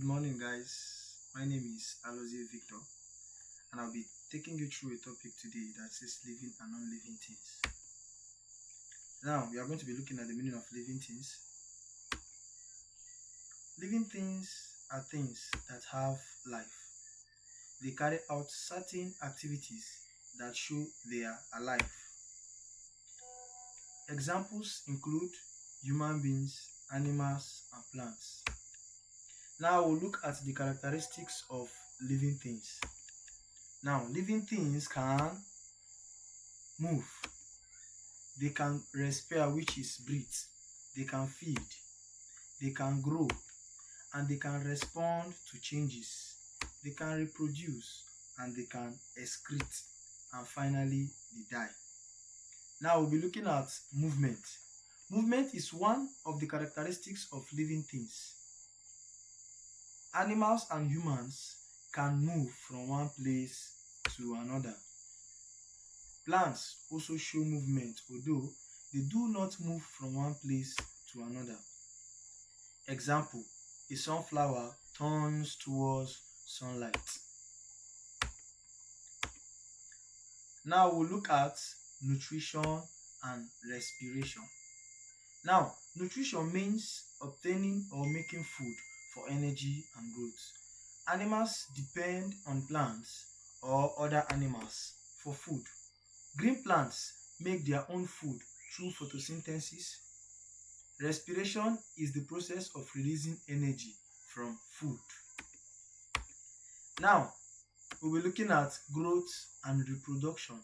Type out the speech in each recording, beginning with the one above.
morning, guys. My name is Alozie Victor, and I'll be taking you through a topic today that says living and non-living things. Now, we are going to be looking at the meaning of living things. Living things are things that have life. They carry out certain activities that show they are alive. Examples include human beings, animals, and plants. Now, we'll look at the characteristics of living things. Now, living things can move, they can respire, which is breathe, they can feed, they can grow, and they can respond to changes, they can reproduce, and they can excrete, and finally they die. Now we'll be looking at movement. Movement is one of the characteristics of living things. Animals and humans can move from one place to another. Plants also show movement, although they do not move from one place to another. Example, a sunflower turns towards sunlight. Now we'll look at nutrition and respiration. Now, nutrition means obtaining or making food for energy and growth. Animals depend on plants or other animals for food. Green plants make their own food through photosynthesis. Respiration is the process of releasing energy from food. Now, we'll be looking at growth and reproduction.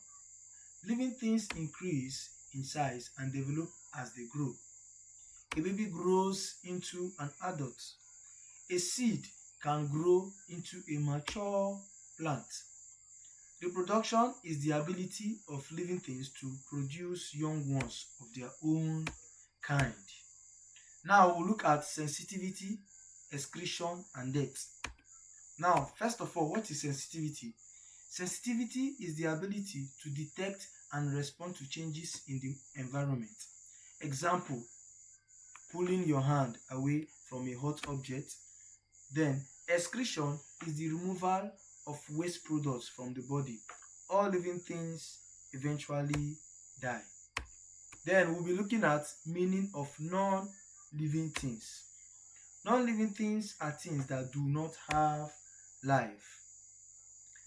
Living things increase in size and develop as they grow. A baby grows into an adult. A seed can grow into a mature plant. Reproduction is the ability of living things to produce young ones of their own kind. Now we'll look at sensitivity, excretion, and death. Now, first of all, what is sensitivity? Sensitivity is the ability to detect and respond to changes in the environment. Example, pulling your hand away from a hot object. Then, excretion is the removal of waste products from the body. All living things eventually die. Then we'll be looking at meaning of non-living things. Non-living things are things that do not have life.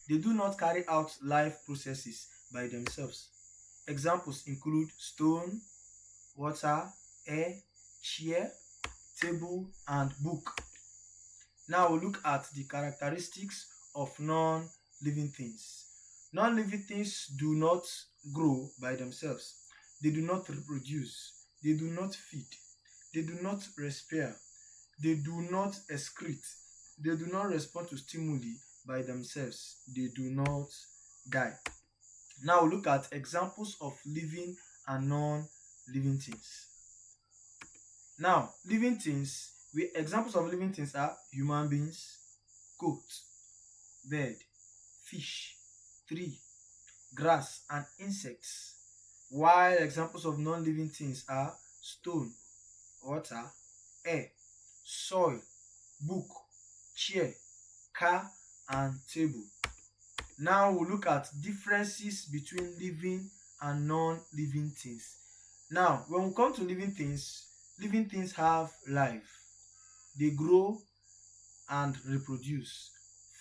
They do not carry out life processes by themselves. Examples include stone, water, air, chair, table, and book. Now we'll look at the characteristics of non-living things. Non-living things do not grow by themselves. They do not reproduce. They do not feed. They do not respire. They do not excrete. They do not respond to stimuli by themselves. They do not die. Now we'll look at examples of living and non-living things. Now, examples of living things are human beings, goat, bird, fish, tree, grass, and insects. While examples of non-living things are stone, water, air, soil, book, chair, car, and table. Now we'll look at differences between living and non-living things. Now, when we come to living things have life. They grow and reproduce,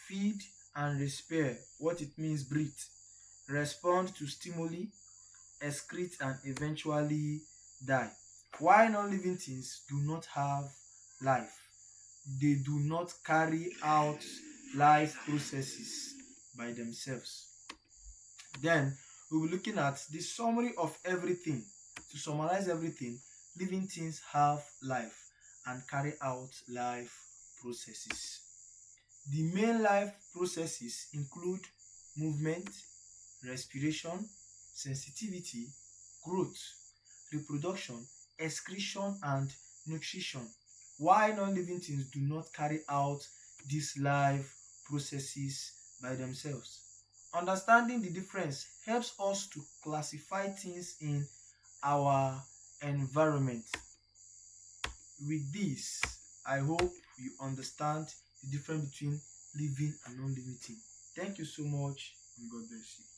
feed and respire, what it means breathe, respond to stimuli, excrete, and eventually die. While non-living things do not have life, they do not carry out life processes by themselves. Then we'll be looking at the summary of everything. To summarize everything, living things have life and carry out life processes. The main life processes include movement, respiration, sensitivity, growth, reproduction, excretion, and nutrition. Why non-living things do not carry out these life processes by themselves? Understanding the difference helps us to classify things in our environment. With this, I hope you understand the difference between living and non-living thing. Thank you so much, and God bless you.